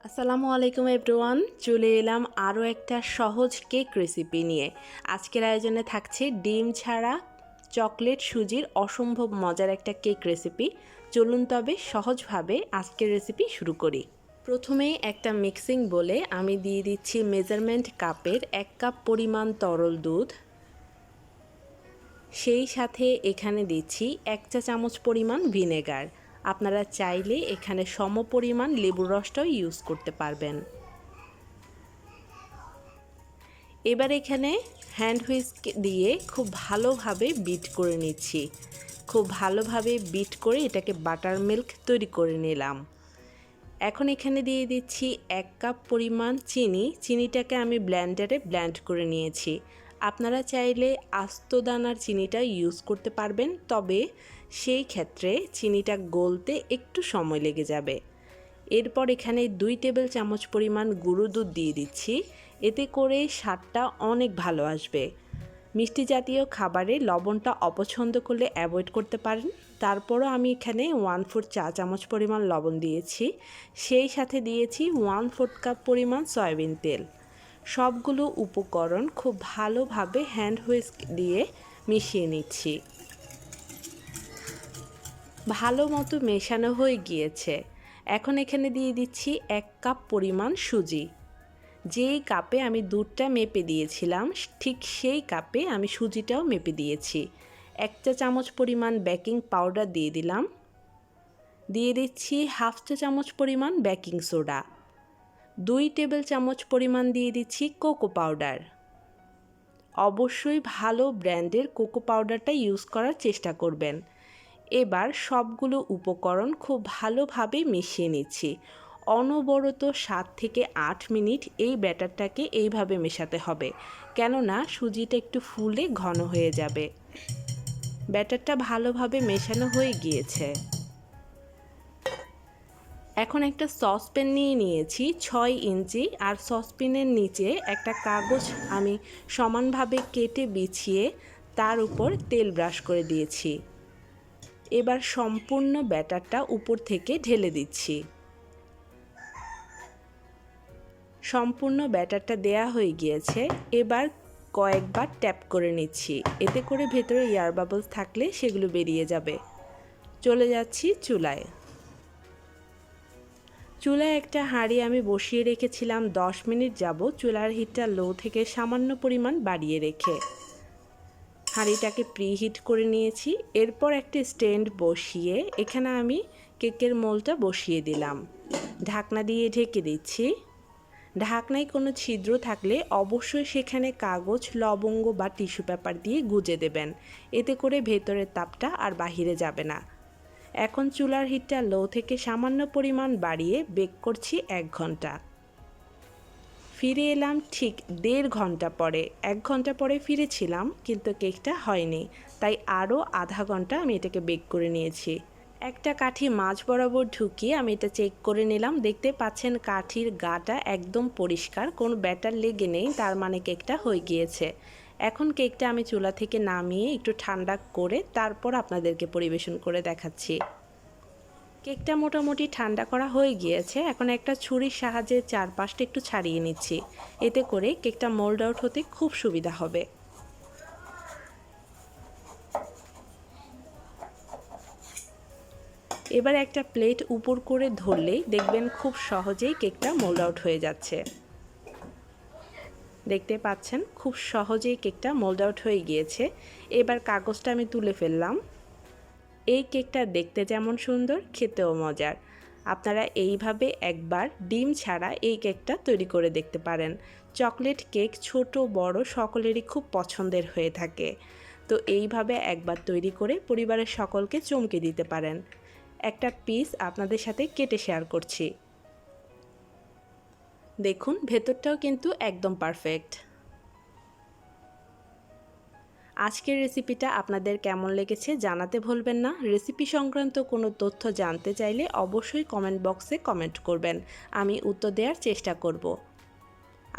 আসসালামু আলাইকুম এভরিওয়ান, চলে এলাম আরও একটা সহজ কেক রেসিপি নিয়ে। আজকের আয়োজনে থাকছে ডিম ছাড়া চকলেট সুজির অসম্ভব মজার একটা কেক রেসিপি। চলুন তবে সহজভাবে আজকের রেসিপি শুরু করি। প্রথমেই একটা মিক্সিং বলে আমি দিয়ে দিচ্ছি মেজারমেন্ট কাপের 1 কাপ পরিমাণ তরল দুধ। সেই সাথে এখানে দিচ্ছি 1 চা চামচ পরিমাণ ভিনেগার। আপনারা চাইলে এখানে সমপরিমাণ লেবুর রসটাও ইউজ করতে পারবেন। এবার এখানে হ্যান্ড হুইস্ক দিয়ে খুব ভালোভাবে বিট করে নিচ্ছি। খুব ভালোভাবে বিট করে এটাকে বাটার মিল্ক তৈরি করে নিলাম। এখন এখানে দিয়ে দিচ্ছি 1 কাপ পরিমাণ চিনি। চিনিটাকে আমি ব্লেন্ডারে ব্লেন্ড করে নিয়েছি। আপনারা চাইলে আস্ত দানার চিনিটা ইউজ করতে পারবেন, তবে সেই ক্ষেত্রে চিনিটা গলতে একটু সময় লেগে যাবে। এরপর এখানে 2 টেবিল চামচ পরিমাণ গুঁড়ো দুধ দিয়ে দিচ্ছি। এতে করে স্বাদটা অনেক ভালো আসবে। মিষ্টি জাতীয় খাবারে লবণটা অপছন্দ করলে অ্যাভয়েড করতে পারেন। তারপরও আমি এখানে 1/4 চা চামচ পরিমাণ লবণ দিয়েছি। সেই সাথে দিয়েছি 1/4 কাপ পরিমাণ সয়াবিন তেল। সবগুলো উপকরণ খুব ভালোভাবে হ্যান্ড হুইস্ক দিয়ে মিশিয়ে নিচ্ছি। ভালো মতো মেশানো হয়ে গিয়েছে। এখন এখানে দিয়ে দিচ্ছি 1 কাপ পরিমাণ সুজি। যেই কাপে আমি দুধটা মেপে দিয়েছিলাম ঠিক সেই কাপে আমি সুজিটাও মেপে দিয়েছি। 1 চা চামচ পরিমাণ বেকিং পাউডার দিয়ে দিলাম। দিয়ে দিচ্ছি 1/2 চা চামচ পরিমাণ বেকিং সোডা। 2 টেবিল চামচ পরিমাণ দিয়ে দিচ্ছি কোকো পাউডার। অবশ্যই ভালো ব্র্যান্ডের কোকো পাউডারটা ইউজ করার চেষ্টা করবেন। এবার সবগুলো উপকরণ খুব ভালোভাবে মিশিয়ে নিচ্ছি। অনবরত 7 থেকে 8 মিনিট এই ব্যাটারটাকে এইভাবে মেশাতে হবে, কেননা সুজিটা একটু ফুলে ঘন হয়ে যাবে। ব্যাটারটা ভালোভাবে মেশানো হয়ে গিয়েছে। এখন একটা সসপ্যান নিয়ে নিয়েছি 6 ইঞ্চি, আর সসপ্যানের নিচে একটা কাগজ আমি সমানভাবে কেটে বিছিয়ে তার উপর তেল ব্রাশ করে দিয়েছি। এবার সম্পূর্ণ ব্যাটারটা উপর থেকে ঢেলে দিচ্ছি। সম্পূর্ণ ব্যাটারটা দেয়া হয়ে গিয়েছে। এবার কয়েকবার ট্যাপ করে নিচ্ছি, এতে করে ভেতরে এয়ার বাবলস থাকলে সেগুলো বেরিয়ে যাবে। চলে যাচ্ছি চুলায়। চুলায় একটা হাঁড়ি আমি বসিয়ে রেখেছিলাম 10 মিনিট যাবত। চুলার হিটটা লো থেকে সামান্য পরিমাণ বাড়িয়ে রেখে হাঁড়িটাকে প্রিহিট করে নিয়েছি। এরপর একটা স্ট্যান্ড বসিয়ে এখানে আমি কেকের মোলটা বসিয়ে দিলাম। ঢাকনা দিয়ে ঢেকে দিচ্ছি। ঢাকনায় কোনো ছিদ্র থাকলে অবশ্যই সেখানে কাগজ, লবঙ্গ বা টিস্যু পেপার দিয়ে গুজে দেবেন। এতে করে ভেতরের তাপটা আর বাহিরে যাবে না। এখন চুলার হিটটা লো থেকে সামান্য পরিমাণ বাড়িয়ে বেক করছি 1 ঘন্টা। ফিরে এলাম ঠিক 1.5 ঘন্টা পরে। 1 ঘন্টা পরে ফিরেছিলাম, কিন্তু কেকটা হয়নি, তাই আরও আধা ঘন্টা আমি এটাকে বেক করে নিয়েছি। একটা কাঠি মাঝ বরাবর ঢুকিয়ে আমি এটা চেক করে নিলাম। দেখতে পাচ্ছেন কাঠির গাটা একদম পরিষ্কার, কোনো ব্যাটার লেগে নেই, তার মানে কেকটা হয়ে গিয়েছে। এখন কেকটা আমি চুলা থেকে নামিয়ে একটু ঠান্ডা করে তারপর আপনাদেরকে পরিবেশন করে দেখাচ্ছি। কেকটা মোটামুটি ঠান্ডা করা হয়ে গিয়েছে। এখন একটা ছুরির সাহায্যে চারপাশটা একটু ছাড়িয়ে নিচ্ছি, এতে করে কেকটা মোল্ড আউট হতে খুব সুবিধা হবে। এবার একটা প্লেট উপর করে ধরলেই দেখবেন খুব সহজেই কেকটা মোল্ড আউট হয়ে যাচ্ছে। দেখতে পাচ্ছেন খুব সহজেই কেকটা মোল্ড আউট হয়ে গিয়েছে। এবার কাগজটা আমি তুলে ফেললাম। এই কেকটা দেখতে যেমন সুন্দর, খেতেও মজার। আপনারা এইভাবে একবার ডিম ছাড়া এই কেকটা তৈরি করে দেখতে পারেন। চকলেট কেক ছোট বড় সকলেরই খুব পছন্দের হয়ে থাকে। তো এইভাবে একবার তৈরি করে পরিবারের সকলকে চমকে দিতে পারেন। একটা পিস আপনাদের সাথে কেটে শেয়ার করছি। দেখুন ভেতরটাও কিন্তু একদম পারফেক্ট। আজকের রেসিপিটা আপনাদের কেমন লেগেছে জানাতে ভুলবেন না। রেসিপি সংক্রান্ত কোনো তথ্য জানতে চাইলে অবশ্যই কমেন্ট বক্সে কমেন্ট করবেন, আমি উত্তর দেওয়ার চেষ্টা করব।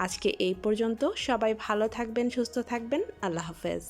আজকে এই পর্যন্ত। সবাই ভালো থাকবেন, সুস্থ থাকবেন। আল্লাহ হাফেজ।